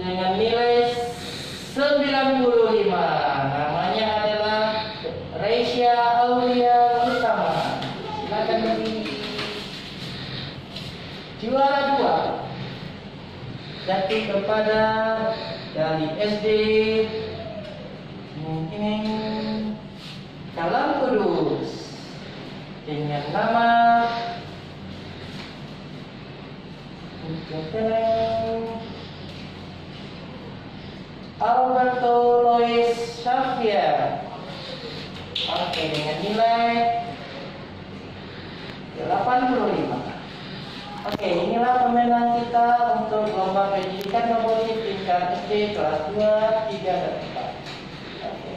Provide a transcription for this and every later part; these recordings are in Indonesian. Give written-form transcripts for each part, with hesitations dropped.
dengan nilai 95. Namanya adalah Reisha Aulia Utama. Silakan berdiri. Juara 2 jatuh kepada dari SD mungkin Kalam Kudus dengan nama Alberto Lois Xavier. Oke, dengan nilai 85. Oke, inilah pemenang kita untuk lomba pendidikan robotik tingkat SD kelas 2, 3, dan 4. Oke.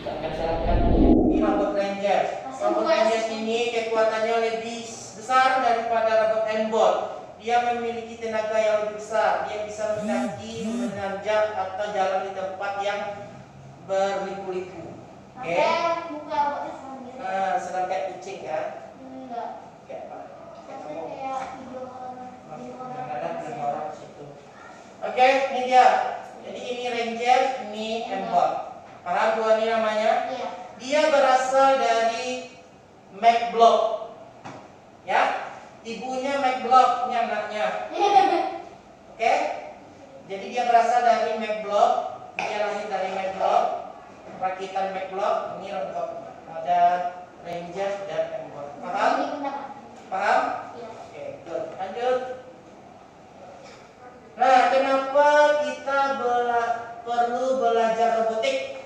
Kita akan silakan. Ini robot Rangers. Robot Rangers ini kekuatannya lebih besar daripada robot N-Bot. Dia memiliki tenaga yang lebih besar. Dia bisa mendaki, menanjak, atau jalan di tempat yang berliku-liku. Oke. Buka robotnya sendiri. Nah, sedang kayak kucing kan? Enggak. Kayak apa? Kayak video Ada orang situ. Oke, ini dia. Jadi ini Ranger, ini M-Bot. Paham dua ini namanya? Iya. Dia berasal dari MacBlock. Ya, ibunya MacBlock, ini anaknya. Oke? Jadi dia berasal dari MacBlock. Dia lahir dari MacBlock. Rakitan MacBlock. Ini lengkap. Ada Ranger dan M-Bot. Paham? Paham? Iya. Oke, good. Lanjut. Nah, kenapa kita perlu belajar robotik?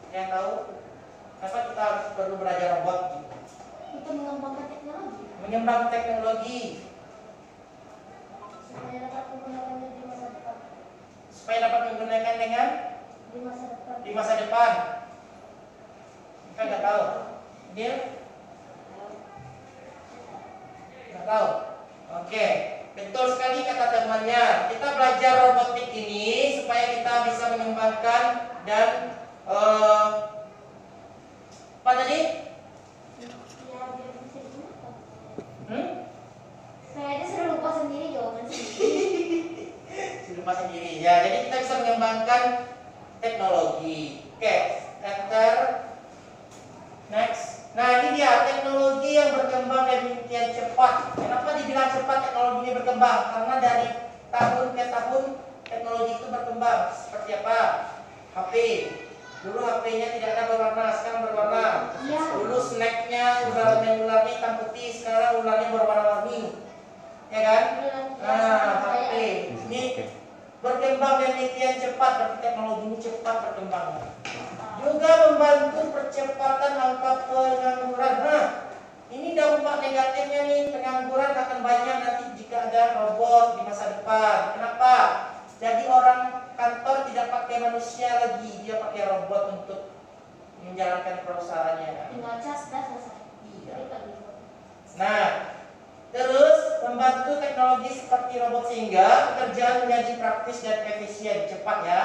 Yang tahu? Kenapa kita harus perlu belajar robot? Itu mengembangkan teknologi. Mengembangkan teknologi Supaya dapat menggunakannya di masa depan. supaya dapat menggunakan dengan Di masa depan. di masa depan. Kita nggak tahu. Deal? Nggak tahu. Oke, betul sekali kata temannya. Kita belajar robotik ini supaya kita bisa mengembangkan dan apa tadi? Ya, biar bisa digunakan. Hmm? Saya aja sudah lupa sendiri jawaban sendiri. Lupa sendiri. Ya, jadi kita bisa mengembangkan teknologi. Oke, enter. Next. Nah, ini dia teknologi yang berkembang demikian cepat. Kenapa dibilang cepat teknologi ini berkembang? Karena dari tahun ke tahun teknologi itu berkembang. Seperti apa? HP. Dulu HP-nya tidak ada berwarna, sekarang berwarna. Iya. Dulu snacknya ularnya hitam putih, sekarang ularnya berwarna-warni. Ya kan? Nah, HP ini berkembang demikian cepat, berarti teknologi ini cepat berkembang. Juga membantu percepatan angka pengangguran. Nah, ini dampak negatifnya nih, pengangguran akan banyak nanti jika ada robot di masa depan. Kenapa? Jadi orang kantor tidak pakai manusia lagi, dia pakai robot untuk menjalankan perusahaannya. Tinggal cas dah selesai. Iya. Daripada Nah, terus membantu teknologi seperti robot sehingga pekerjaan menjadi praktis dan efisien, cepat ya.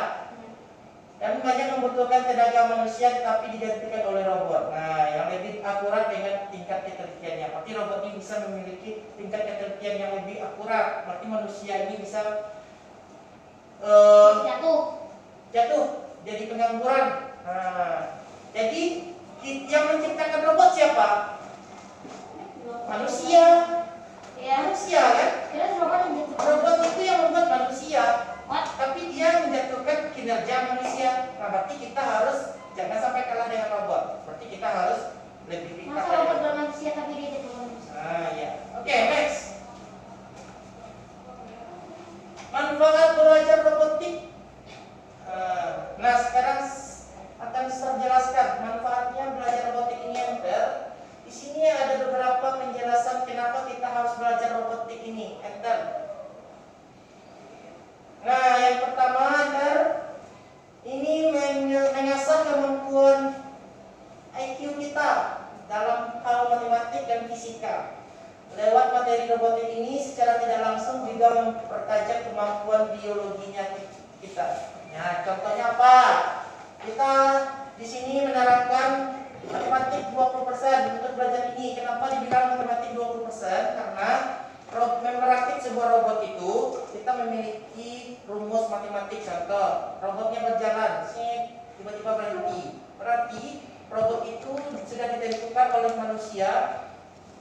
Dan banyak membutuhkan tenaga manusia tetapi digantikan oleh robot. Nah, yang lebih akurat dengan tingkat ketelitiannya. Berarti robot ini bisa memiliki tingkat ketelitian yang lebih akurat. Berarti manusia ini bisa jatuh jadi pengangguran. Nah, jadi yang menciptakan robot siapa? Manusia. Ya. Manusia kan? Kira robot yang jatuh. Robot itu yang membuat manusia. What? Tapi dia menjatuhkan kinerja manusia. Nah, berarti kita harus jangan sampai kalah dengan robot. Berarti kita harus lebih pintar. Masa robot bermanusia tapi dia jatuh manusia? Ah, ya. Oke, next. Manfaat belajar robotik. Nah, sekarang akan saya jelaskan manfaatnya belajar robotik ini. Enter. Di sini ada beberapa penjelasan kenapa kita harus belajar robotik ini. Enter. Nah, yang pertama enter. Ini mengasah kemampuan IQ kita dalam hal matematik dan fisika. Lewat materi robotik ini secara tidak langsung juga mempertajam kemampuan biologinya kita. Nah, contohnya apa? Kita di sini menerapkan matematik 20% untuk belajar ini. Kenapa dibilang matematik 20%? Karena merakit sebuah robot itu kita memiliki rumus matematik. Contoh, robotnya berjalan, tiba-tiba berhenti. Berarti robot itu sudah ditentukan oleh manusia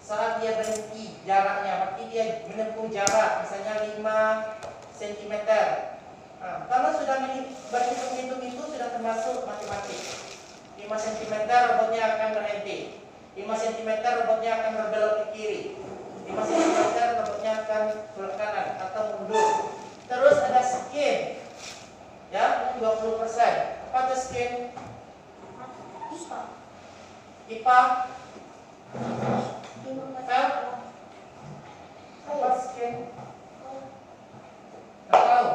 saat dia berhenti jaraknya. Berarti dia menempuh jarak misalnya 5 cm. Nah, kalau sudah berhitung-hitung itu sudah termasuk matematik. 5 cm robotnya akan berhenti. 5 cm robotnya akan berbelok ke kiri. 5 cm robotnya akan belok kanan atau mundur. Terus ada skin, ya 20%. Apa itu skin? IPA. Apa skin? Nggak tahu.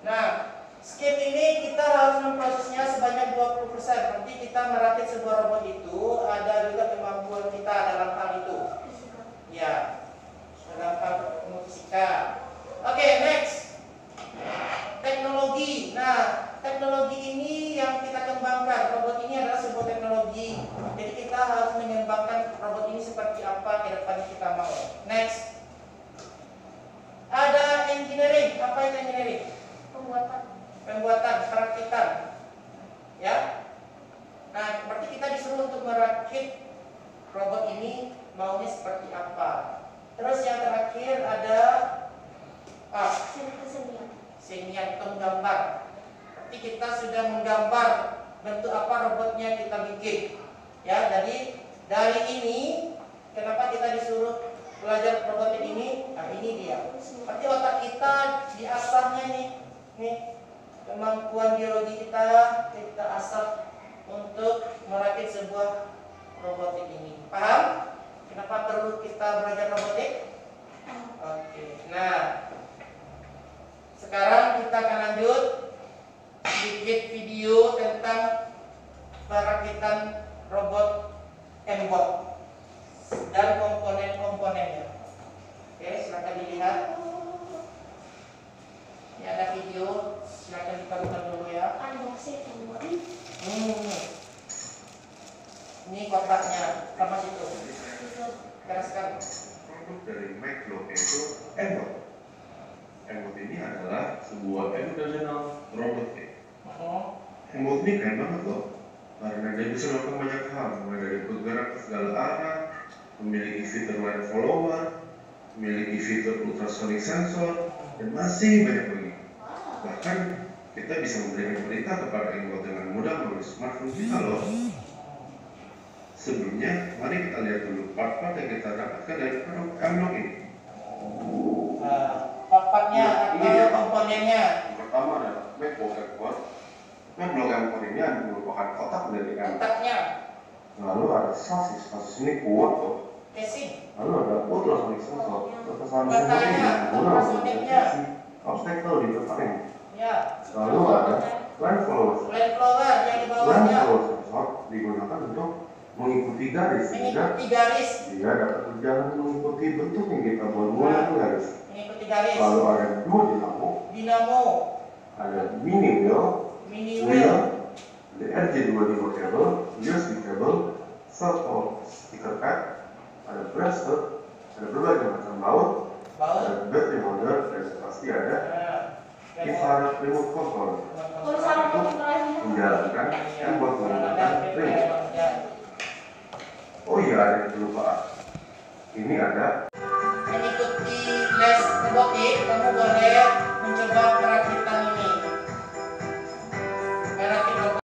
Nah, skin ini kita harus memprosesnya sebanyak 20%. Berarti kita merakit sebuah robot itu ada juga kemampuan kita dalam hal itu. Ya, dalam hal fisika. Oke, next. Teknologi. Nah, teknologi ini yang kita kembangkan. Robot ini adalah sebuah teknologi. Jadi kita harus mengembangkan robot ini seperti apa ke depannya kita mau. Next. Ada engineering. Apa itu engineering? Pembuatan, perakitan. Ya. Nah, berarti kita disuruh untuk merakit robot ini maunya seperti apa. Terus yang terakhir ada senian atau menggambar. Berarti kita sudah menggambar bentuk apa robotnya kita bikin. Ya, jadi dari ini kenapa kita disuruh belajar robotik ini? Nah, ini dia. Berarti otak kita diasahnya nih kemampuan biologi kita asah untuk merakit sebuah robotik ini. Paham? Kenapa perlu kita belajar robotik? Oke. Nah, sekarang kita akan lanjut sedikit video tentang perakitan robot M-Bot dan komponen-komponennya. Oke, silakan dilihat. Ini ada video, silakan dipadukan dulu ya. Ini kotaknya, sama situ. Keras sekali. Produk dari Micro yaitu M-Bot. M-Bot ini adalah sebuah educational robot. M-Bot ini keren banget loh, karena dia bisa melakukan banyak hal, mulai dari bergerak ke segala arah, memiliki fitur line follower, memiliki fitur ultrasonic sensor, dan masih banyak lagi. Bahkan kita bisa memberikan perintah kepada M-Bot dengan mudah melalui smartphone kita loh. Sebelumnya, mari kita lihat dulu part-part yang kita dapatkan dari produk M-Bot ini. Part-partnya Ini atau dia, Pak. komponennya. Yang pertama adalah MacBook M-Bot. MacBook M-Bot ini merupakan kotak dari M. Kotaknya. Lalu ada sasis ini kuat loh. Casing. Lalu ada ultrasonic sensor. Ultrasonic sensor Batanya, ini digunakan untuk ultrasonicnya. mendeteksi obstacle di depan. Ya. Lalu ada line follower. Line flower yang di Line bawahnya. follower sensor digunakan untuk mengikuti garis sehingga Mengikuti garis. dia dapat berjalan mengikuti bentuk yang kita buat menggunakan garis. Mengikuti garis. Lalu ada dua Dinamo. ada mini wheel, Mini wheel, wheel. the RJ25 cable, USB cable, servo sticker pad, ada bracelet, ada berbagai macam baut, Baut. ada battery holder, dan pasti ada infrared remote control menjalankan dan buat menggunakan remote. Oh iya, ada yang kelupaan. Ini ada Mengikuti les robotik, kamu boleh mencoba perakitan ini. Merakit robot.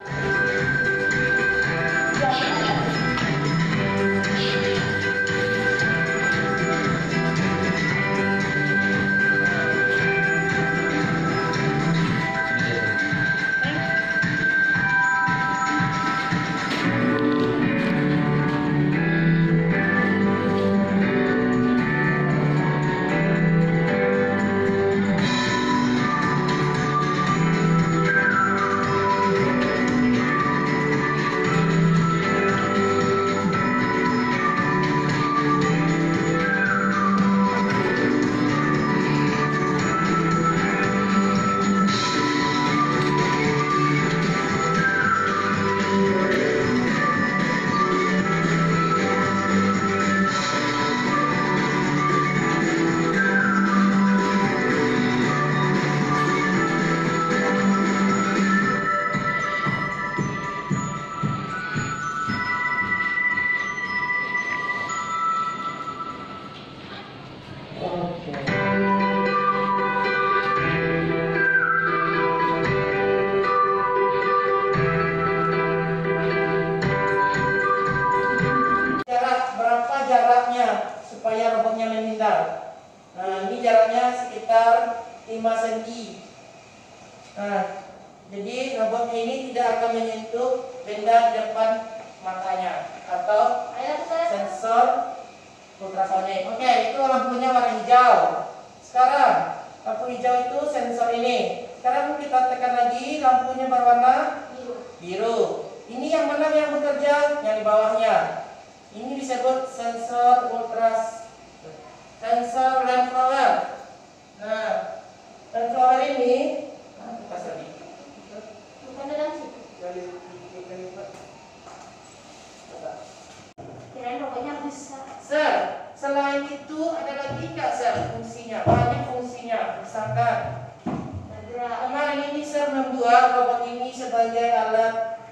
supaya robotnya menghindar. Nah, ini jaraknya sekitar 5 cm. Nah, jadi robotnya ini tidak akan menyentuh benda di depan matanya atau sensor ultrasonik. Oke, itu lampunya warna hijau. Sekarang lampu hijau itu sensor ini. Sekarang kita tekan lagi, lampunya berwarna biru. Ini yang mana yang bekerja? Yang di bawahnya. Ini disebut sensor sensor lamp power. Nah, lamp power ini kita sedih. Bukan dalam situ. Kirain robotnya bisa. Sir, selain itu ada lagi nggak sir fungsinya? Banyak fungsinya. Misalkan kemarin ini sir membuat robot ini sebagai alat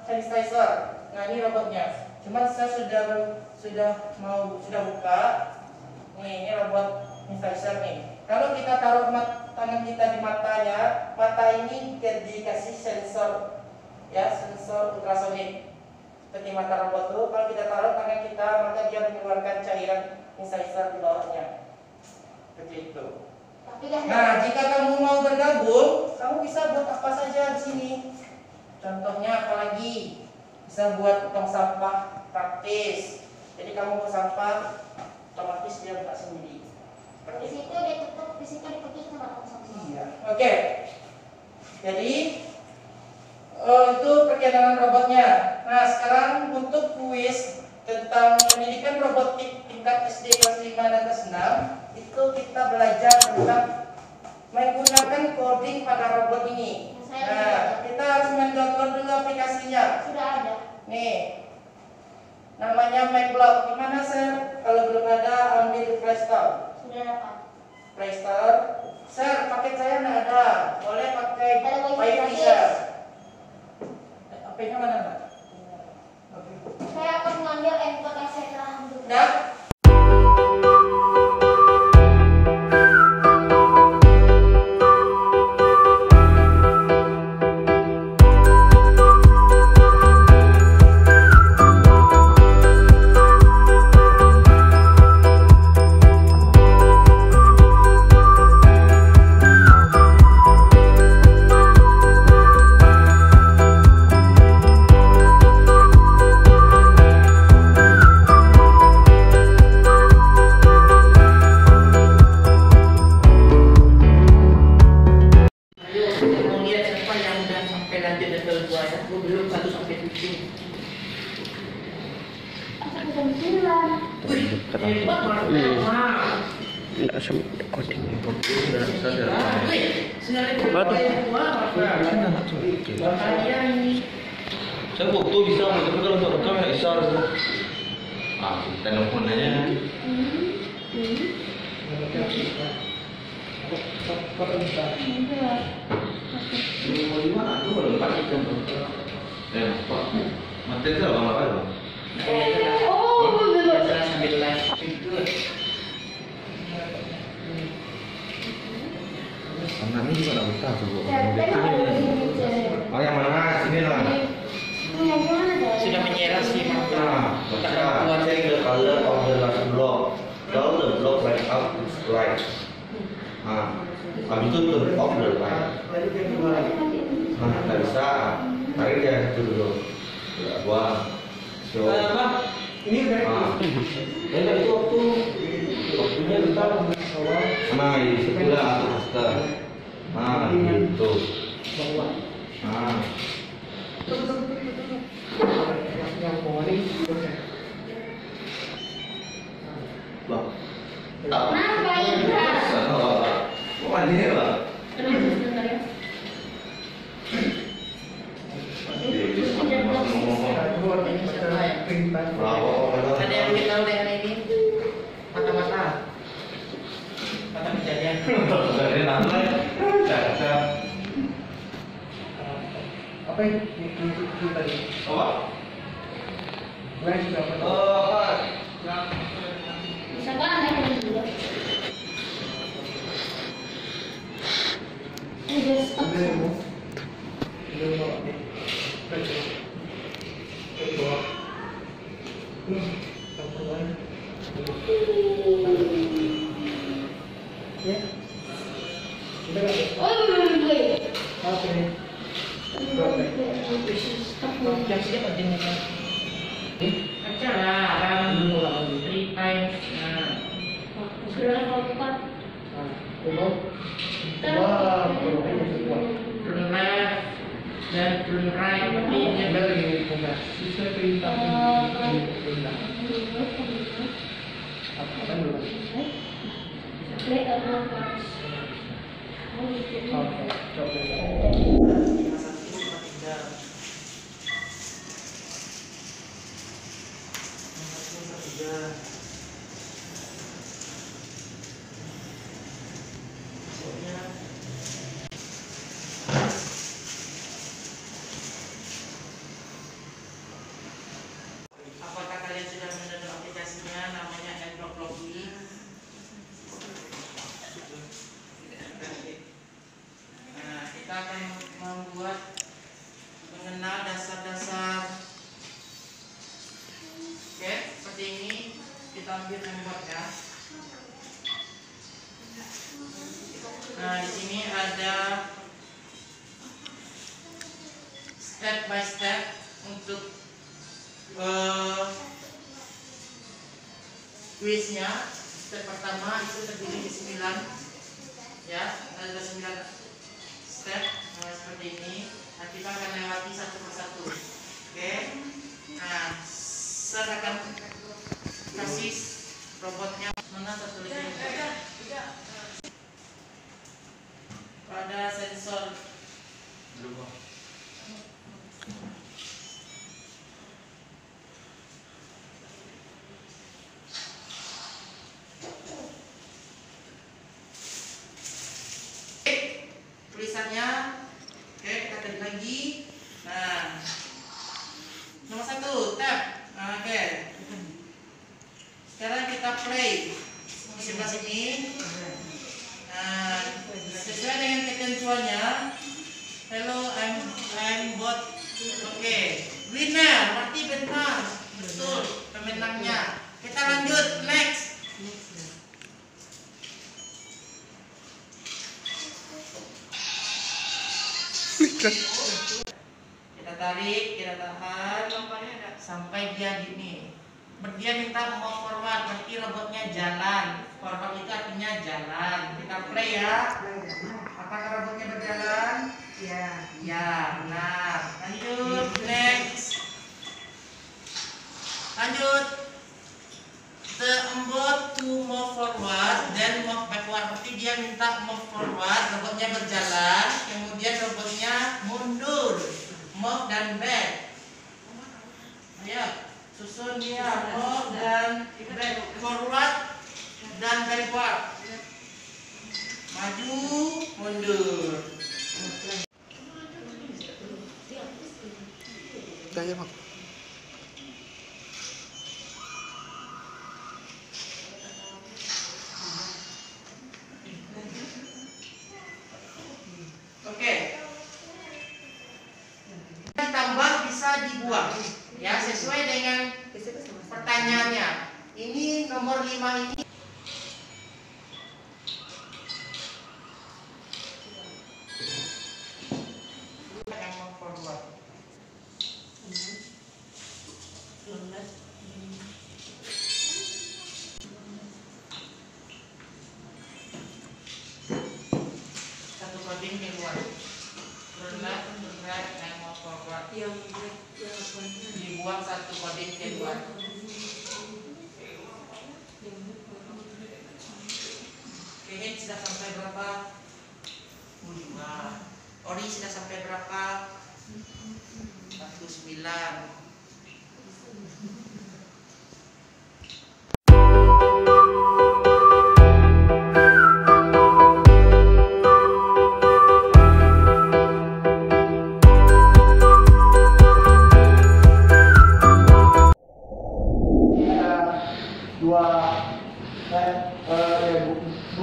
sanitizer. Nah, ini robotnya. Cuman saya sudah buka. Nih, ini robot sanitizer nih. Kalau kita taruh tangan kita di matanya, mata ini dikasih sensor, ya, sensor ultrasonik. Seperti mata robot tuh, kalau kita taruh tangan kita, maka dia mengeluarkan cairan sanitizer di bawahnya. Seperti itu. Nah, jika kamu mau bergabung, kamu bisa buat apa saja di sini. Contohnya apalagi bisa buat tong sampah praktis. Jadi kamu mau sampah, otomatis dia buka sendiri. Di situ dia tutup, di situ dipetik sama tong sampah. Iya. Oke. Jadi itu perjalanan robotnya. Nah, sekarang untuk kuis tentang pendidikan robotik tingkat SD kelas 5 dan kelas 6 itu kita belajar tentang menggunakan coding pada robot ini. Nah, kita harus mendownload dulu aplikasinya. Sudah ada. Nih, namanya MacBlock. Gimana sir? Kalau belum ada, ambil Play Store. Sudah dapat. Play Store. Sir, paket saya nggak ada. Boleh pakai Ada wifi Wi-Fi gratis. sir. HP-nya mana mbak? Saya akan mengambil endpoint yang saya telah dulu. Udah? Enggak semua coding. Saya foto bisa, tapi kalau untuk rekam nggak bisa. Telepon aja. Mau di mana? Aku belum pakai kan. Pak. Mati itu apa apa? Sambil live itu. Karena ini juga nggak betah tuh. Oh, yang mana? Sini lah. Sudah menyerah sih Nah, baca check the color of the last block. Kalau the block light up is right. Habis itu turn off the light. Nggak bisa. Tarik dia itu dulu. Buang. So. Ini udah. Itu waktunya kita. Nah, ini sebelah atau master. Nah, gitu. Nah. Bang. Kenapa ini? Kok mandi ya, Bang? Ada yang lebih tahu dengan ini? Mata-mata. Mata kejadian. Dari nama ya. Apa yang tadi? Apa? Apa? Misalkan ada yang dulu. Udah stop. Ya. Udah nggak? Oke. Yang siapa jenisnya? Baca lah, 3 times. Nah, Sudah kalau bukan. Wah, turn left dan turn right. Ini dari bukan. Bisa perintah. Apa dulu? Play a number. Oke, coba. Apakah kalian sudah mendownload aplikasinya? Namanya Android Login. Nah, kita akan membuat mengenal dasar-dasar. Oke, seperti ini. Kita ambil handboardnya. Nah, di sini ada step by step untuk kuisnya. Step pertama itu terdiri di 9, ya, ada 9 step. Nah, seperti ini. Nah, kita akan lewati satu persatu. Oke. Nah, saya akan kasih robotnya. Mana satu lagi? Pada sensor tulisannya. Oke, kita cari lagi. Nah, nomor 1 tab. Nah, oke. Sekarang kita play di sebelah sini. Nah, sesuai dengan ketentuannya. Hello, I'm bot. Oke, winner berarti benar, betul pemenangnya. Kita lanjut next. Kita tarik, kita tahan sampai dia gini. Dia minta mau forward, berarti robotnya jalan. Forward itu artinya jalan. Kita play ya. Apakah robotnya berjalan? Ya. Ya, benar. Lanjut, next. Lanjut. The bot to move forward, then move backward. Berarti dia minta move forward, robotnya berjalan. Kemudian robotnya mundur, move dan back. Ayo. Susun dia, move dan back, forward dan backward. Maju, mundur. Gaya mak. Oke. Ditambah bisa dibuang. Ya, sesuai dengan pertanyaannya. Ini nomor 5 ini. Yang mau forward. Satu coding keluar. Turn yang mau forward. Dibuang satu coding keluar. Oke, sudah sampai berapa? 5. Ori sudah sampai berapa? 49.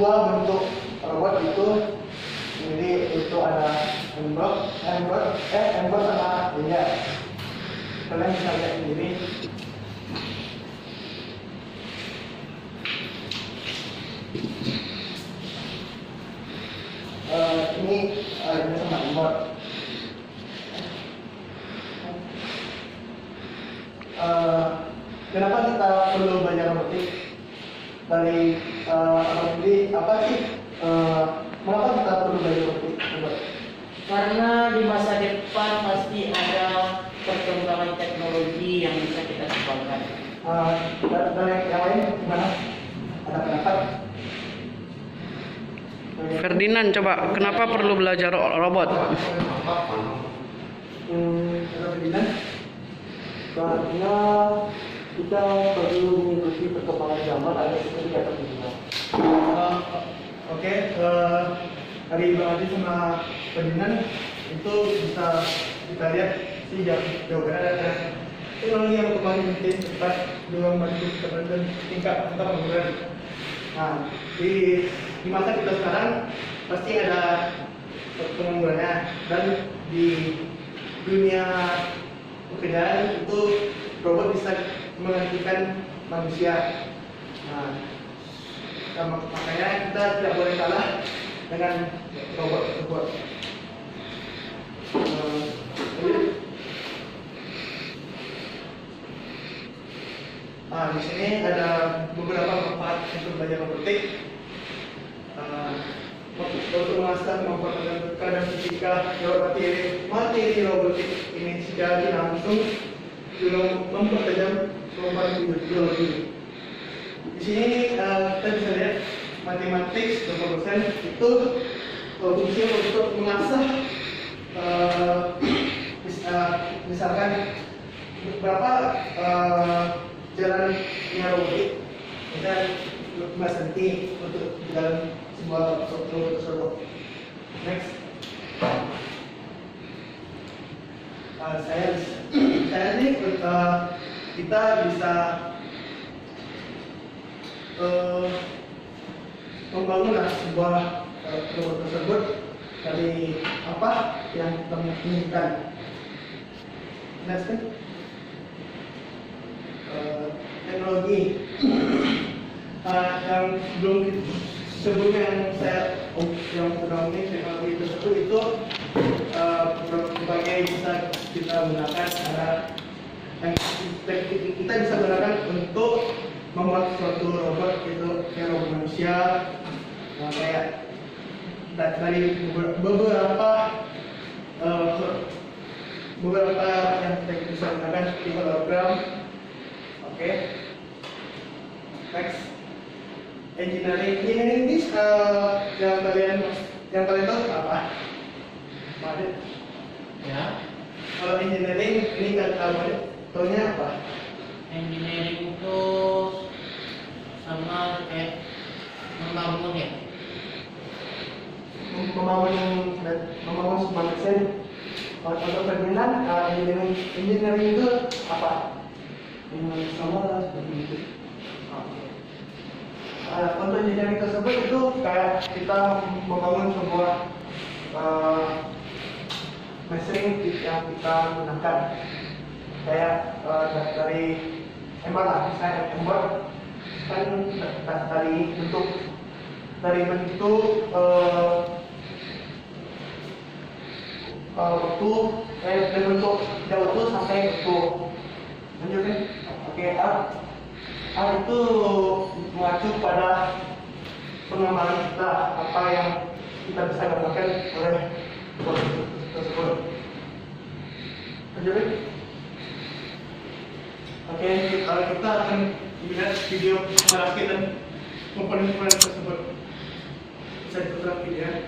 Dua bentuk robot itu, jadi itu ada handbrake sama linear. Kalian bisa lihat sendiri. ini sama import. Kenapa kita perlu belajar robotik? Dari apa sih? Mengapa kita perlu belajar robotik? Karena di masa depan pasti ada perkembangan teknologi yang bisa kita kembangkan. Dari yang lain gimana? Ada pendapat? Ferdinand, coba kenapa perlu belajar robot? Ferdinand, karena kita perlu mengikuti perkembangan zaman agar seperti kata Ferdinand. Oke, dari Bang Adi sama Ferdinand itu bisa kita lihat sih jawabannya ada teknologi yang kembali menjadi cepat dengan membantu keberadaan tingkat antar penggunaan. Nah, di masa kita sekarang pasti ada penggunaannya, dan di dunia pekerjaan itu robot bisa menggantikan manusia. Nah, makanya kita tidak boleh kalah dengan robot tersebut. Di sini ada beberapa manfaat untuk belajar robotik. Untuk mengasah kemampuan matematika dan fisika lewat materi robotik ini secara tidak langsung juga mempertajam kemampuan biologi. Di sini kita bisa lihat matematik 20% itu fungsi untuk mengasah misalkan berapa jalannya robotik, kita 5 cm untuk jalan sebuah robot tersebut. Next, saya ini kita bisa membangun sebuah robot tersebut dari apa yang kita inginkan. Next, teknologi yang sebelumnya yang sudah ini teknologi tersebut itu berbagai bisa kita gunakan, yang kita bisa gunakan untuk membuat suatu robot itu kayak robot manusia, kayak dari beberapa yang kita bisa gunakan di hologram. Oke. Next, engineering ini yang kalian tahu apa? Madit? Ya, Kalau engineering ini kan tahunya apa? engineering itu sama kayak membangun ya. Membangun sebuah mesin. Untuk Ferdinand, engineering itu apa? Sama lah seperti itu. Untuk engineering tersebut itu kayak kita membangun sebuah mesin yang kita gunakan, kayak dari ember lah, misalnya ember kan dari bentuk dari bentuk jauh sampai bentuk lanjutkan. Oke, itu mengacu pada pengembangan kita, apa yang kita bisa dapatkan oleh proses tersebut. Lanjutkan. Oke, kita akan lihat video merakit dan komponen-komponen tersebut. Bisa diputar video.